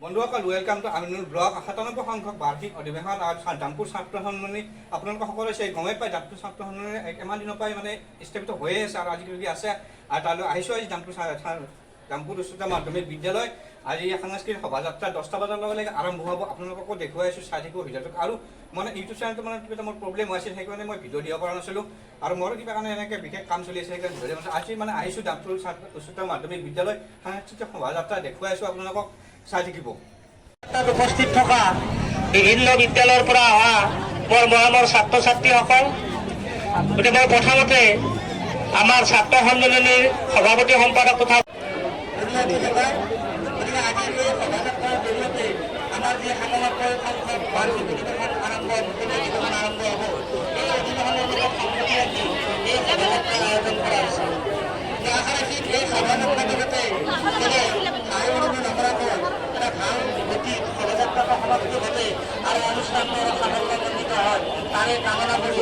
বন্ধুসকল welcome to Aminul blog 97 সংখ্যক বাৰ্ষিক অধিৱেশন আৰু জামপুৰ ছাত্ৰ সন্মিলনী আপোনালোকে সকলোৱে চাই গমেই পায় জামপুৰ ছাত্ৰ সন্মিলনী এমাহ দিনৰ পৰাই মানে স্থাপিত হৈয়ে আছে আৰু আজিকালি আছে আৰু তালৈ আহিছোঁ আজি জামপুৰ উচ্চতৰ মাধ্যমিক বিদ্যালয় আজি সাংস্কৃতিক শোভাযাত্ৰা 10টা বজাৰ লগে আৰম্ভ হ'ব আপোনালোককো দেখুৱাই আছোঁ চাই থাকিব ভিডিঅ'টো আৰু মানে ইউটিউব চেনেলটো মানে কিবা মোৰ প্ৰব্লেম হৈছিল সেইকাৰণে মই ভিডিঅ' দিব পৰা নাছিলোঁ আৰু মোৰ কিবা কাৰণে এনেকৈ বিশেষ কাম চলি আছে সেইকাৰণে ভিডিঅ' দিয়া আজি মানে আহিছোঁ জামপুৰ উচ্চতৰ মাধ্যমিক বিদ্যালয় সাংস্কৃতিক শোভাযাত্ৰা দেখুৱাই আছোঁ আপোনালোকক চাই থাকিব উপস্থিত থকা বিভিন্ন বিদ্যালয়ৰ পৰা অহা মোৰ মৰমৰ ছাত্ৰ ছাত্ৰীসকল গতিকে মই প্ৰথমতে আমাৰ ছাত্ৰ সন্মিলনীৰ সভাপতি সম্পাদক তথা আমাৰ যি 97 সংখ্যক বাৰ্ষিক অধিৱেশন আৰম্ভ হ'ব এই অধিৱেশনৰ সংগতি ৰাখি এই সভাযাত্ৰাৰ আয়োজন কৰা হৈছে। আশা ৰাখি এই সভাযাত্ৰা জৰিয়তে নকৰাকৈ এটা ভাল গতি শোভাযাত্ৰাটো সমাপ্তি ঘটে আৰু অনুষ্ঠানটো সাফল্যমণ্ডিত হয় তাৰে কামনা কৰি